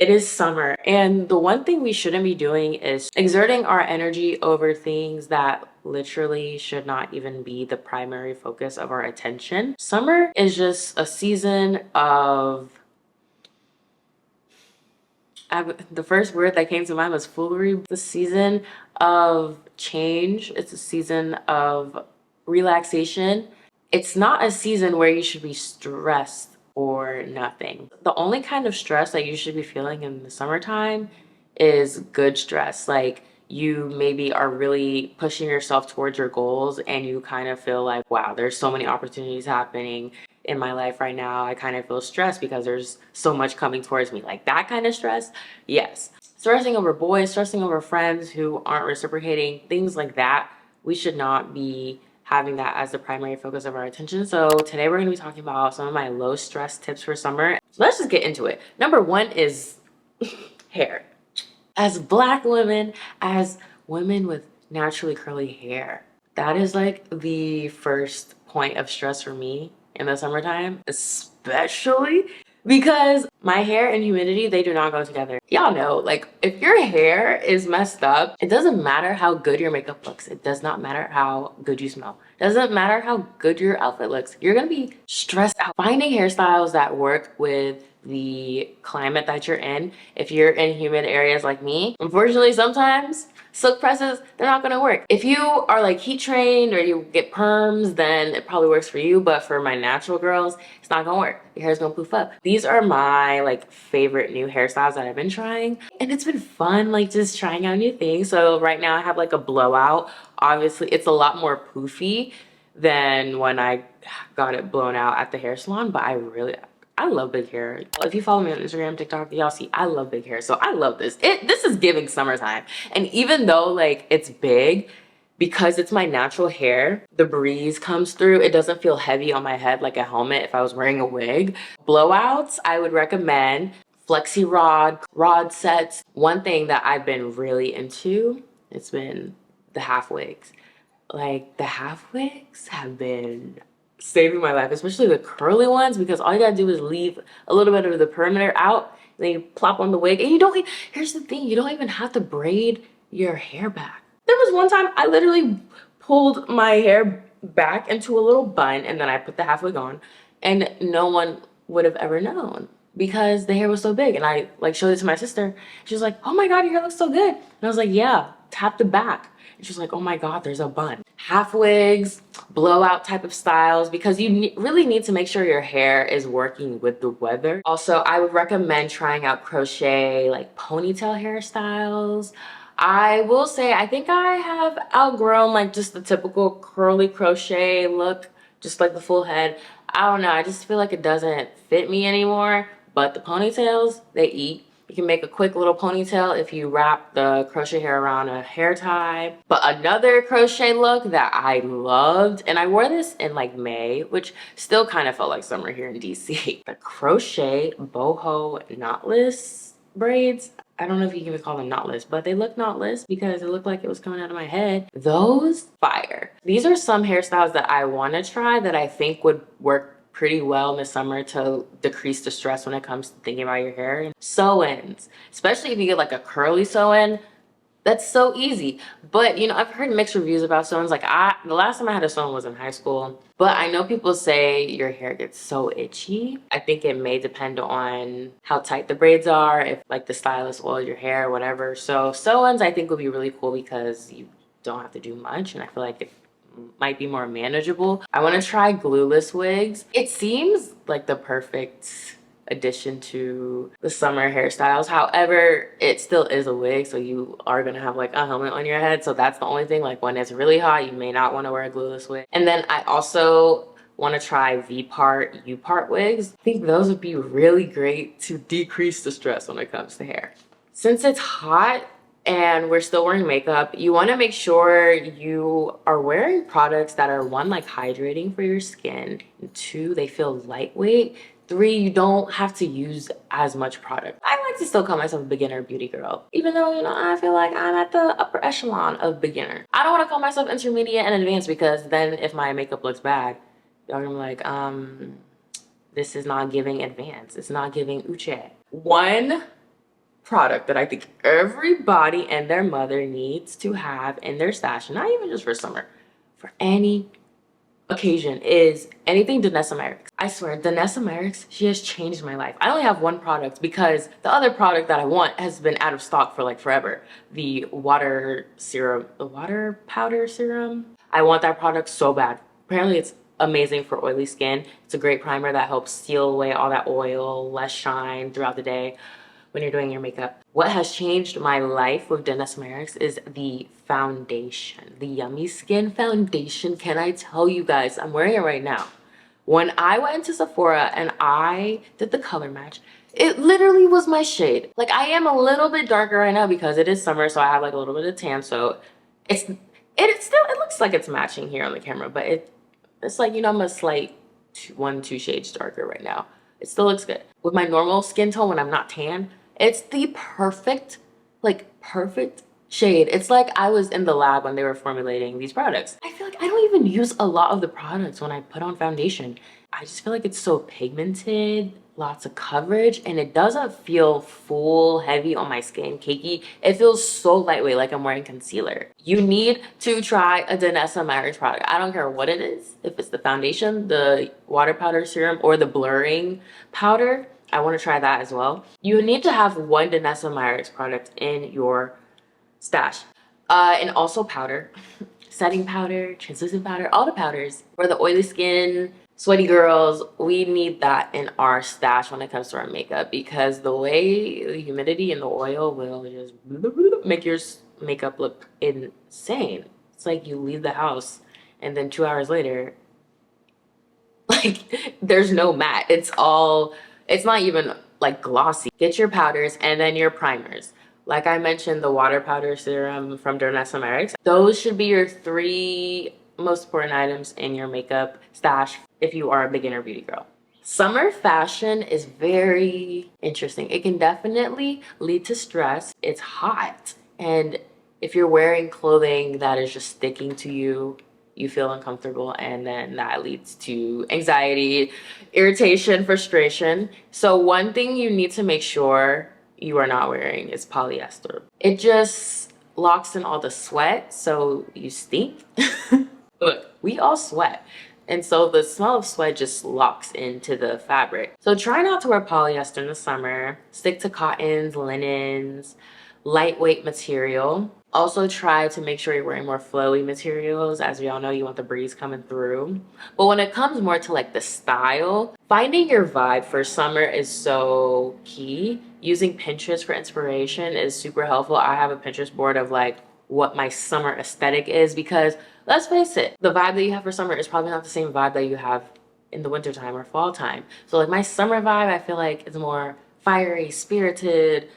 It is summer, and the one thing we shouldn't be doing is exerting our energy over things that literally should not even be the primary focus of our attention. Summer is just a season of the first word that came to mind was foolery. The season of change. It's a season of relaxation. It's not a season where you should be stressed or nothing. The only kind of stress that you should be feeling in the summertime is good stress. Like you maybe are really pushing yourself towards your goals and you kind of feel like, wow, there's so many opportunities happening in my life right now. I kind of feel stressed because there's so much coming towards me. Like that kind of stress, yes. Stressing over boys, stressing over friends who aren't reciprocating, things like that. We should not be having that as the primary focus of our attention. So today we're going to be talking about some of my low stress tips for summer. So let's just get into it. Number one is hair. As Black women, as women with naturally curly hair, that is like the first point of stress for me in the summertime, especially because my hair and humidity, they do not go together. Y'all know, like if your hair is messed up, it doesn't matter how good your makeup looks. It does not matter how good you smell. It doesn't matter how good your outfit looks. You're gonna be stressed out. Finding hairstyles that work with the climate that you're in. If you're in humid areas like me, unfortunately, sometimes silk presses, they're not gonna work. If you are like heat trained or you get perms, then it probably works for you. But for my natural girls, it's not gonna work. Your hair's gonna poof up. These are my like favorite new hairstyles that I've been trying. And it's been fun, like just trying out new things. So right now I have like a blowout. Obviously, it's a lot more poofy than when I got it blown out at the hair salon, but I love big hair. If you follow me on Instagram, TikTok, y'all see I love big hair. So I love this. This is giving summertime. And even though like it's big, because it's my natural hair, the breeze comes through. It doesn't feel heavy on my head like a helmet if I was wearing a wig. Blowouts, I would recommend flexi rod sets. One thing that I've been really into, it's been the half wigs. Like the half wigs have been saving my life, especially the curly ones, because all you gotta do is leave a little bit of the perimeter out, and then you plop on the wig, and you don't, here's the thing, you don't even have to braid your hair back. There was one time I literally pulled my hair back into a little bun, and then I put the half wig on, and no one would have ever known because the hair was so big. And I like showed it to my sister. She was like, oh my God, your hair looks so good. And I was like, yeah, tap the back. And she was like, oh my God, there's a bun. Half wigs, blowout type of styles, because you really need to make sure your hair is working with the weather. Also, I would recommend trying out crochet, like ponytail hairstyles. I will say, I think I have outgrown like just the typical curly crochet look, just like the full head. I don't know, I just feel like it doesn't fit me anymore. But the ponytails, they eat. You can make a quick little ponytail if you wrap the crochet hair around a hair tie. But another crochet look that I loved, and I wore this in like May, which still kind of felt like summer here in DC. The crochet boho knotless braids. I don't know if you can even call them knotless, but they look knotless because it looked like it was coming out of my head. Those fire. These are some hairstyles that I want to try that I think would work pretty well in the summer to decrease the stress when it comes to thinking about your hair. Sew-ins, especially if you get like a curly sew-in, that's so easy. But you know, I've heard mixed reviews about sew-ins. Like the last time I had a sew-in was in high school, but I know people say your hair gets so itchy. I think it may depend on how tight the braids are, if like the stylist oiled your hair or whatever. So sew-ins I think would be really cool because you don't have to do much, and I feel like it might be more manageable. I want to try glueless wigs. It seems like the perfect addition to the summer hairstyles. However, it still is a wig, so you are gonna have like a helmet on your head. So that's the only thing. Like when it's really hot, you may not want to wear a glueless wig. And then I also want to try V-part, U-part wigs. I think those would be really great to decrease the stress when it comes to hair. Since it's hot, and we're still wearing makeup, you want to make sure you are wearing products that are one, like hydrating for your skin, and two, they feel lightweight, three, you don't have to use as much product. I like to still call myself a beginner beauty girl, even though, you know, I feel like I'm at the upper echelon of beginner. I don't want to call myself intermediate and advanced because then if my makeup looks bad, y'all gonna be like, this is not giving advanced, it's not giving uche. One product that I think everybody and their mother needs to have in their stash, not even just for summer, for any occasion, is anything Danessa Merrick's. I swear, Danessa Merrick's, she has changed my life. I only have one product because the other product that I want has been out of stock for like forever. The water powder serum. I want that product so bad. Apparently it's amazing for oily skin. It's a great primer that helps seal away all that oil, less shine throughout the day when you're doing your makeup. What has changed my life with Danessa Merrick's is the foundation, the Yummy Skin foundation. Can I tell you guys, I'm wearing it right now. When I went to Sephora and I did the color match, it literally was my shade. Like, I am a little bit darker right now because it is summer, so I have like a little bit of tan, so it looks like it's matching here on the camera, but it's like, you know, I'm a slight 2 shades darker right now. It still looks good. With my normal skin tone when I'm not tan, it's the perfect, like perfect shade. It's like I was in the lab when they were formulating these products. I feel like I don't even use a lot of the products when I put on foundation. I just feel like it's so pigmented, lots of coverage, and it doesn't feel full, heavy on my skin, cakey. It feels so lightweight, like I'm wearing concealer. You need to try a Danessa Merrick's product. I don't care what it is. If it's the foundation, the water powder serum, or the blurring powder, I want to try that as well. You need to have one Danessa Merrick's product in your stash. And also powder. Setting powder, translucent powder, all the powders. For the oily skin, sweaty girls, we need that in our stash when it comes to our makeup, because the way the humidity and the oil will just make your makeup look insane. It's like you leave the house and then 2 hours later, like, there's no matte. It's not even like glossy. Get your powders and then your primers. Like I mentioned, the water powder serum from Danessa Merrick's. Those should be your 3 most important items in your makeup stash if you are a beginner beauty girl. Summer fashion is very interesting. It can definitely lead to stress. It's hot. And if you're wearing clothing that is just sticking to you, you feel uncomfortable, and then that leads to anxiety, irritation, frustration. So one thing you need to make sure you are not wearing is polyester. It just locks in all the sweat, so you stink. Look, we all sweat. And so the smell of sweat just locks into the fabric. So try not to wear polyester in the summer. Stick to cottons, linens, lightweight material. Also try to make sure you're wearing more flowy materials. As we all know, you want the breeze coming through. But when it comes more to like the style, finding your vibe for summer is so key. Using Pinterest for inspiration is super helpful. I have a Pinterest board of like what my summer aesthetic is, because let's face it, the vibe that you have for summer is probably not the same vibe that you have in the wintertime or fall time. So like my summer vibe, I feel like it's more fiery, spirited,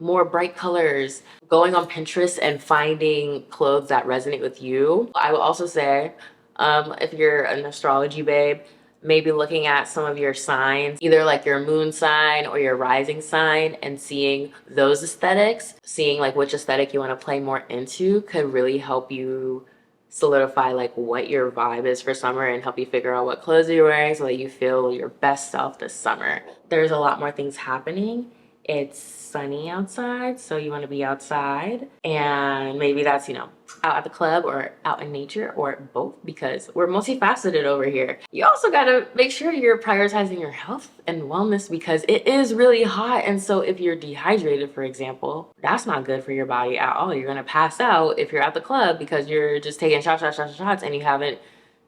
more bright colors. Going on Pinterest and finding clothes that resonate with you. I will also say, if you're an astrology babe, maybe looking at some of your signs, either like your moon sign or your rising sign, and seeing those aesthetics, seeing like which aesthetic you want to play more into, could really help you solidify like what your vibe is for summer and help you figure out what clothes you're wearing so that you feel your best self this summer. There's a lot more things happening. It's sunny outside, so you want to be outside, and maybe that's, you know, out at the club or out in nature, or both, because we're multifaceted over here. You also got to make sure you're prioritizing your health and wellness, because it is really hot. And so if you're dehydrated, for example, that's not good for your body at all. You're going to pass out if you're at the club because you're just taking shots and you haven't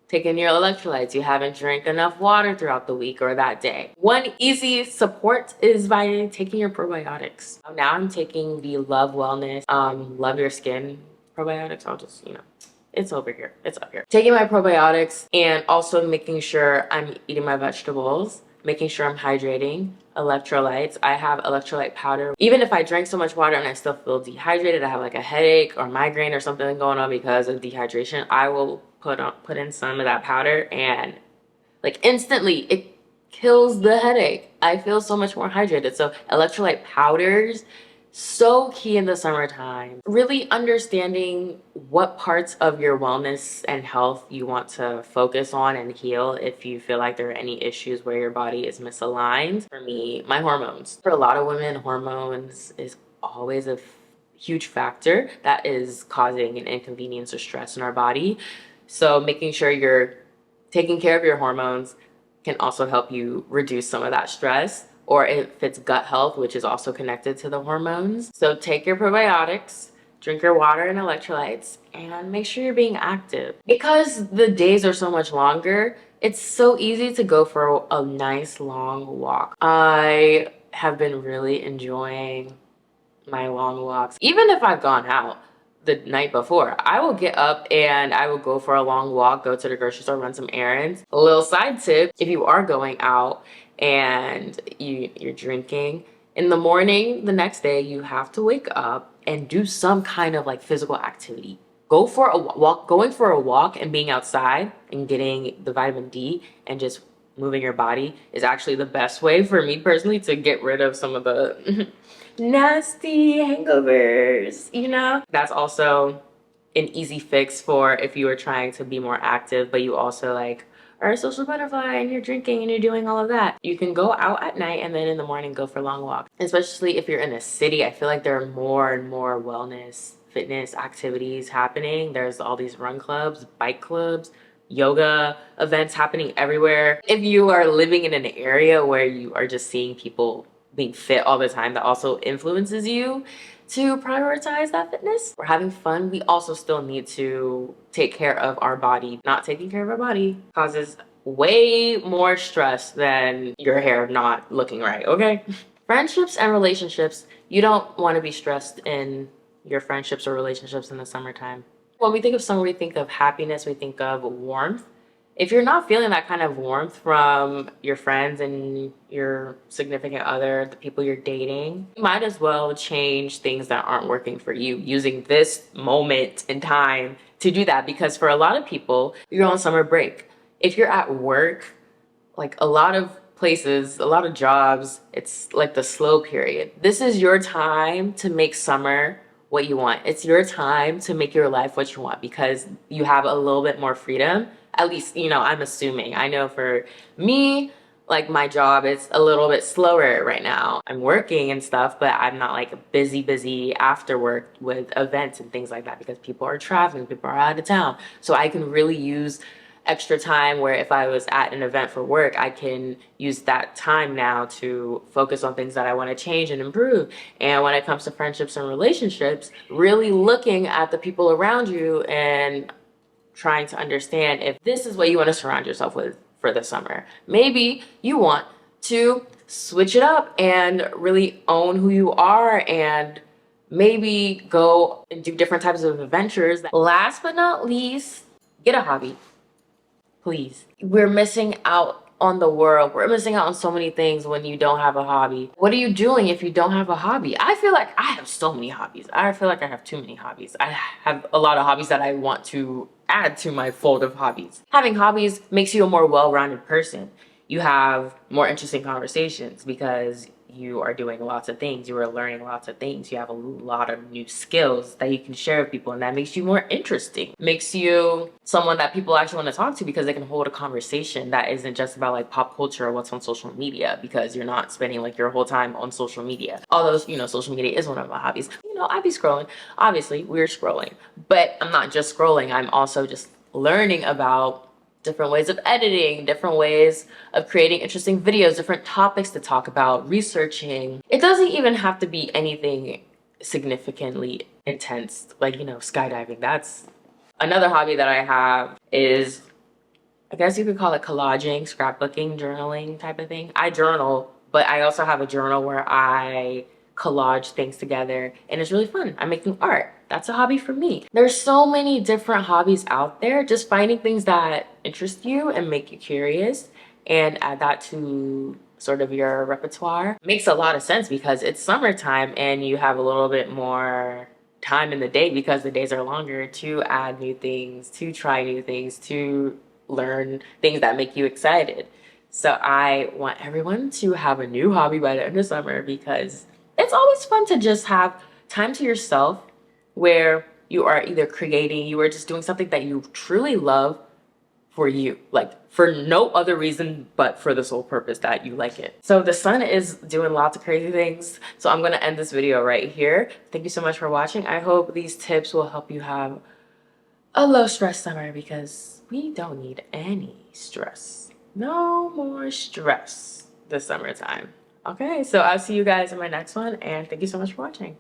taken your electrolytes, you haven't drank enough water throughout the week or that day. One easy support is by taking your probiotics. Now I'm taking the Love Wellness, Love Your Skin probiotics. I'll just, you know, it's over here, it's up here. Taking my probiotics and also making sure I'm eating my vegetables, making sure I'm hydrating, electrolytes. I have electrolyte powder. Even if I drank so much water and I still feel dehydrated, I have like a headache or migraine or something going on because of dehydration, I will put in some of that powder, and like instantly it kills the headache. I feel so much more hydrated. So electrolyte powders, so key in the summertime. Really understanding what parts of your wellness and health you want to focus on and heal if you feel like there are any issues where your body is misaligned. For me, my hormones. For a lot of women, hormones is always a huge factor that is causing an inconvenience or stress in our body. So making sure you're taking care of your hormones can also help you reduce some of that stress. Or if it's gut health, which is also connected to the hormones. So take your probiotics, drink your water and electrolytes, and make sure you're being active. Because the days are so much longer, it's so easy to go for a nice long walk. I have been really enjoying my long walks. Even if I've gone out the night before, I will get up and I will go for a long walk, go to the grocery store, run some errands. A little side tip, if you are going out and you're drinking, in the morning the next day, you have to wake up and do some kind of like physical activity. Go for a walk. Going for a walk and being outside and getting the vitamin D and just moving your body is actually the best way for me personally to get rid of some of the nasty hangovers, you know? That's also an easy fix for if you are trying to be more active, but you also like are a social butterfly and you're drinking and you're doing all of that. You can go out at night and then in the morning go for long walks. Especially if you're in a city, I feel like there are more and more wellness, fitness activities happening. There's all these run clubs, bike clubs, yoga events happening everywhere. If you are living in an area where you are just seeing people being fit all the time, that also influences you to prioritize that fitness. We're having fun. We also still need to take care of our body. Not taking care of our body causes way more stress than your hair not looking right, okay? Friendships and relationships, you don't want to be stressed in your friendships or relationships in the summertime. When we think of summer, we think of happiness, we think of warmth. If you're not feeling that kind of warmth from your friends and your significant other, the people you're dating, you might as well change things that aren't working for you using this moment in time to do that. Because for a lot of people, you're on summer break. If you're at work, like a lot of places, a lot of jobs, it's like the slow period. This is your time to make summer what you want. It's your time to make your life what you want because you have a little bit more freedom. At least, you know, I'm assuming. I know for me, like my job is a little bit slower right now. I'm working and stuff, but I'm not like busy after work with events and things like that because people are traveling, people are out of town. So I can really use extra time where if I was at an event for work, I can use that time now to focus on things that I want to change and improve. And when it comes to friendships and relationships, really looking at the people around you and trying to understand if this is what you want to surround yourself with for the summer. Maybe you want to switch it up and really own who you are and maybe go and do different types of adventures. Last but not least, get a hobby. Please. We're missing out on the world. We're missing out on so many things when you don't have a hobby. What are you doing if you don't have a hobby? I feel like I have so many hobbies. I feel like I have too many hobbies. I have a lot of hobbies that I want to add to my fold of hobbies. Having hobbies makes you a more well-rounded person. You have more interesting conversations because you are doing lots of things. You are learning lots of things. You have a lot of new skills that you can share with people, and that makes you more interesting. Makes you someone that people actually want to talk to because they can hold a conversation that isn't just about like pop culture or what's on social media because you're not spending like your whole time on social media. Although, you know, social media is one of my hobbies. You know, I be scrolling. Obviously, we're scrolling. But I'm not just scrolling. I'm also just learning about different ways of editing, different ways of creating interesting videos, different topics to talk about, researching. It doesn't even have to be anything significantly intense, like, you know, skydiving. That's another hobby that I have is, I guess you could call it collaging, scrapbooking, journaling type of thing. I journal, but I also have a journal where I collage things together and it's really fun. I'm making art. That's a hobby for me. There's so many different hobbies out there. Just finding things that interest you and make you curious and add that to sort of your repertoire makes a lot of sense because it's summertime and you have a little bit more time in the day because the days are longer to add new things, to try new things, to learn things that make you excited. So I want everyone to have a new hobby by the end of summer because it's always fun to just have time to yourself where you are either creating, you are just doing something that you truly love for you, like for no other reason but for the sole purpose that you like it. So the sun is doing lots of crazy things, so I'm gonna end this video right here. Thank you so much for watching. I hope these tips will help you have a low stress summer, because we don't need any stress. No more stress this summertime. Okay, so I'll see you guys in my next one, and thank you so much for watching.